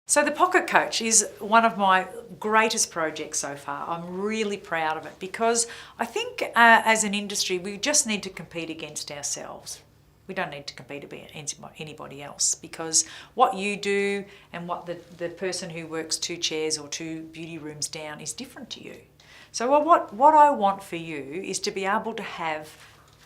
So the Pocket Coach is one of my greatest projects so far. I'm really proud of it because I think as an industry we just need to compete against ourselves. We don't need to compete against anybody else, because what you do and what the person who works 2 chairs or 2 beauty rooms down is different to you. So what I want for you is to be able to have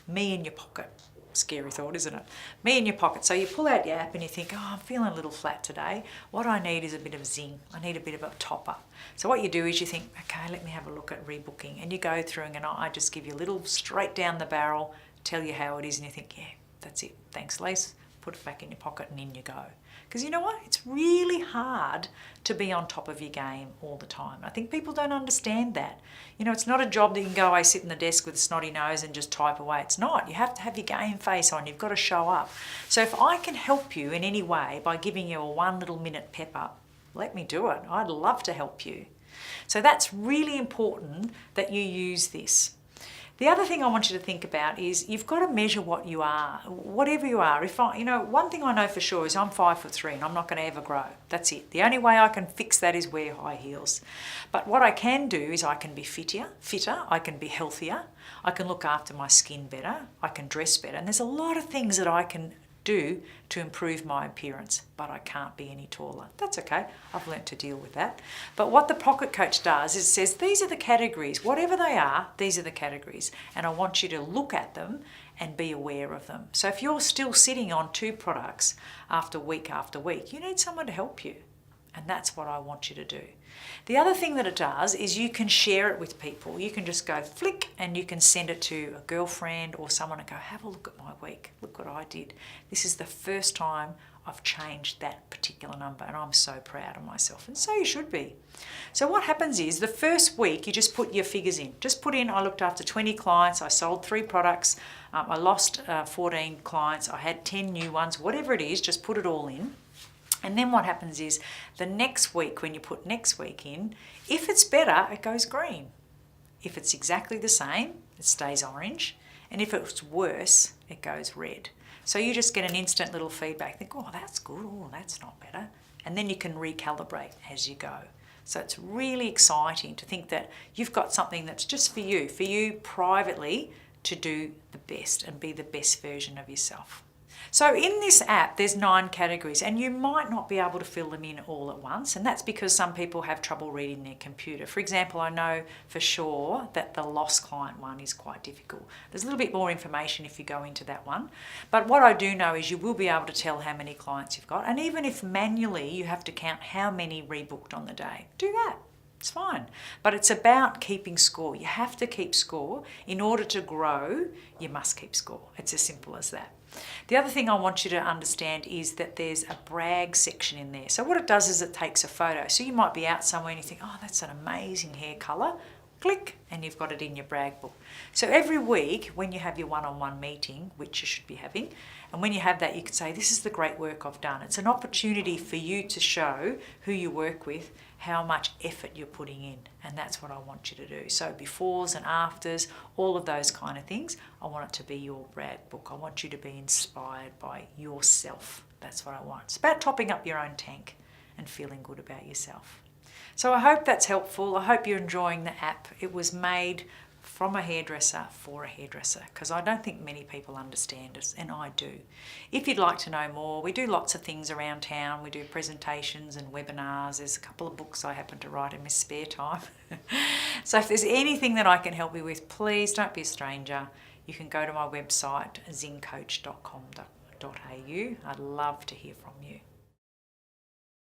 me in your pocket. Scary thought, isn't it? Me in your pocket. So you pull out your app and you think, oh, I'm feeling a little flat today. What I need is a bit of Zing. I need a bit of a top up. So what you do is you think, okay, let me have a look at rebooking. And you go through and I just give you a little straight down the barrel, tell you how it is, and you think, yeah, that's it. Thanks, Lace. Put it back in your pocket and in you go. Because you know what? It's really hard to be on top of your game all the time. I think people don't understand that. You know, it's not a job that you can go away, sit in the desk with a snotty nose and just type away. It's not. You have to have your game face on. You've got to show up. So if I can help you in any way by giving you a 1 little minute pep up, let me do it. I'd love to help you. So that's really important that you use this. The other thing I want you to think about is you've got to measure what you are, whatever you are. One thing I know for sure is I'm 5'3" and I'm not going to ever grow. That's it. The only way I can fix that is wear high heels. But what I can do is I can be fitter, I can be healthier, I can look after my skin better, I can dress better. And there's a lot of things that I can do to improve my appearance, but I can't be any taller. That's okay. I've learnt to deal with that. But what the Pocket Coach does is it says, these are the categories. Whatever they are, these are the categories. And I want you to look at them and be aware of them. So if you're still sitting on 2 products after week, you need someone to help you. And that's what I want you to do. The other thing that it does is you can share it with people. You can just go flick and you can send it to a girlfriend or someone and go, have a look at my week. Look what I did. This is the first time I've changed that particular number and I'm so proud of myself. And so you should be. So what happens is the first week you just put your figures in. Just put in, I looked after 20 clients, I sold 3 products, I lost 14 clients, I had 10 new ones, whatever it is, just put it all in. And then what happens is the next week, when you put next week in, if it's better, it goes green. If it's exactly the same, it stays orange. And if it's worse, it goes red. So you just get an instant little feedback. Think, oh, that's good. Oh, that's not better. And then you can recalibrate as you go. So it's really exciting to think that you've got something that's just for you privately to do the best and be the best version of yourself. So in this app, there's 9 categories and you might not be able to fill them in all at once. And that's because some people have trouble reading their computer. For example, I know for sure that the lost client one is quite difficult. There's a little bit more information if you go into that one. But what I do know is you will be able to tell how many clients you've got. And even if manually you have to count how many rebooked on the day, do that. It's fine. But it's about keeping score. You have to keep score. In order to grow, you must keep score. It's as simple as that. The other thing I want you to understand is that there's a brag section in there. So what it does is it takes a photo. So you might be out somewhere and you think, oh, that's an amazing hair colour. Click, and you've got it in your brag book. So every week when you have your one-on-one meeting, which you should be having, and when you have that, you can say, this is the great work I've done. It's an opportunity for you to show who you work with, how much effort you're putting in. And that's what I want you to do. So befores and afters, all of those kind of things, I want it to be your brag book. I want you to be inspired by yourself. That's what I want. It's about topping up your own tank and feeling good about yourself. So I hope that's helpful. I hope you're enjoying the app. It was made from a hairdresser for a hairdresser, because I don't think many people understand it, and I do. If you'd like to know more, we do lots of things around town. We do presentations and webinars. There's a couple of books I happen to write in my spare time. So if there's anything that I can help you with, please don't be a stranger. You can go to my website, zingcoach.com.au. I'd love to hear from you.